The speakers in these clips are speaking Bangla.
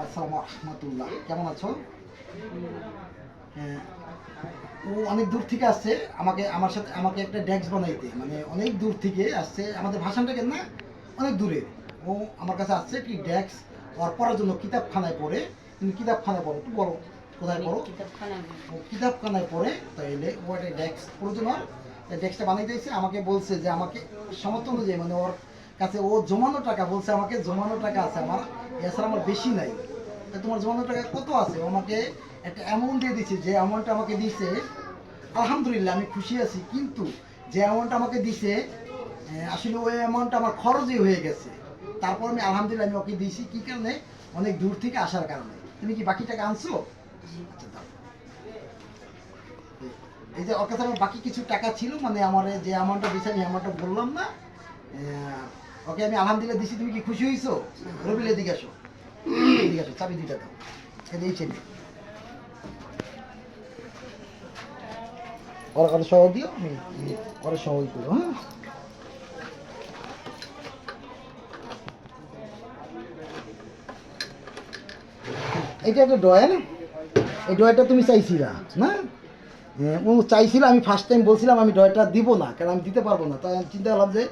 আসসালামু রহমতুল্লাহ, কেমন আছো? হ্যাঁ, ও অনেক দূর থেকে আসছে আমার সাথে একটা ডেস্ক বানাইতে, মানে অনেক দূর থেকে আসছে। আমাদের ভাষাটা কেন না অনেক দূরে। ও আমার কাছে আসছে কি ডেস্ক ওর পড়ার জন্য কিতাবখানায় পড়ে। তুমি কিতাবখানায় পড়ো, একটু বলো কোথায় পড়ো? ও কিতাবখানায় পড়ে, তাইলে ও একটা ডেস্ক প্রয়োজন হয়। ডেস্কটা বানাইতে এসে আমাকে বলছে যে আমাকে সামর্থ্য অনুযায়ী, মানে ওর কাছে ও জমানো টাকা বলছে, আমাকে জমানো টাকা আছে আমার, এছাড়া আমার বেশি নাই। তা তোমার জমানো টাকা কত আছে? ও আমাকে একটা অ্যামাউন্ট দিয়ে দিচ্ছে। যে অ্যামাউন্টটা আমাকে দিছে, আলহামদুলিল্লাহ আমি খুশি আছি, কিন্তু যে অ্যামাউন্ট আমাকে দিছে আসলে ওই অ্যামাউন্টটা আমার খরচই হয়ে গেছে। তারপর আমি আলহামদুলিল্লাহ আমি ওকে দিয়েছি। কী কারণে? অনেক দূর থেকে আসার কারণে। তুমি কি বাকি টাকা আনছো? আচ্ছা, দাও। এই যে ওর কাছে আমার বাকি কিছু টাকা ছিল, মানে আমার যে অ্যামাউন্টটা দিছে আমি অ্যামাউন্টটা বললাম না, ওকে আমি আলহামদুলিল্লাহ দিছি। তুমি কি খুশি হয়েছো? রবিল এদিকে আসো, এদিকে আসো, চাবি দুইটা দাও। এই চেন ওরা করে সহ দিও, আমি ওরা সহই করবো। হ্যাঁ, এটা একটা ড্রয়ার। এই ড্রয়ারটা তুমি চাইছিলা না? ও চাইছিল। আমি ফার্স্ট টাইম বলছিলাম আমি ড্রয়ারটা দিব না, কারণ আমি দিতে পারবো না। তাই আমি চিন্তা করলাম যে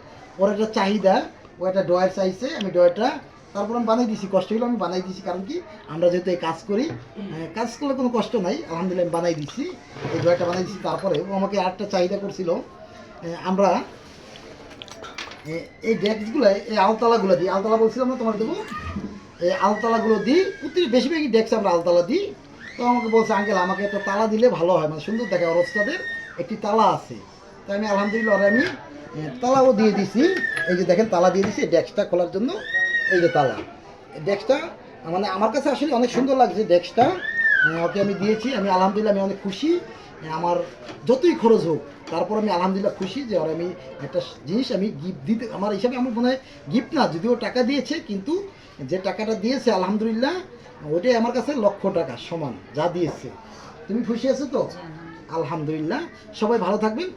ওর একটা চাহিদা, ও একটা ড্রয়ার চাইছে, আমি ড্রয়ারটা তারপর আমি বানাই দিছি। কষ্ট হলো আমি বানাই দিছি, কারণ কি আমরা যেহেতু এই কাজ করি, কাজ করলে কোনো কষ্ট নাই। আলহামদুলিল্লাহ আমি বানাই দিছি, এই ড্রয়ারটা বানাই দিছি। তারপরে ও আমাকে আরেকটা চাহিদা করছিল, আমরা এই ডেস্কগুলো, এই আলতালাগুলো দিই। আলতালা বলছিলাম না তোমার দেবো? এই আলতালাগুলো দিই, প্রতি বেশিরভাগই ডেস্ক আমরা আলতালা দিই। তো আমাকে বলছে আঙ্কেল আমাকে একটা তালা দিলে ভালো হয়, মানে সুন্দর দেখে, অবস্থাদের একটি তালা আছে। তাই আমি আলহামদুলিল্লাহ ওরা আমি তালাও দিয়ে দিছি। এই যে দেখেন তালা দিয়ে দিছি ডেস্কটা খোলার জন্য। এই যে তালা, ডেস্কটা মানে আমার কাছে আসলে অনেক সুন্দর লাগছে ডেস্কটা। ওকে আমি দিয়েছি। আমি আলহামদুলিল্লাহ আমি অনেক খুশি। আমার যতই খরচ হোক, তারপর আমি আলহামদুলিল্লাহ খুশি যে ওর আমি একটা জিনিস আমি গিফট দিতে, আমার হিসাবে আমার মনে হয় গিফট না, যদিও টাকা দিয়েছে, কিন্তু যে টাকাটা দিয়েছে আলহামদুলিল্লাহ ওইটাই আমার কাছে লক্ষ টাকা সমান যা দিয়েছে। তুমি খুশি আছো তো? আলহামদুলিল্লাহ। সবাই ভালো থাকবেন।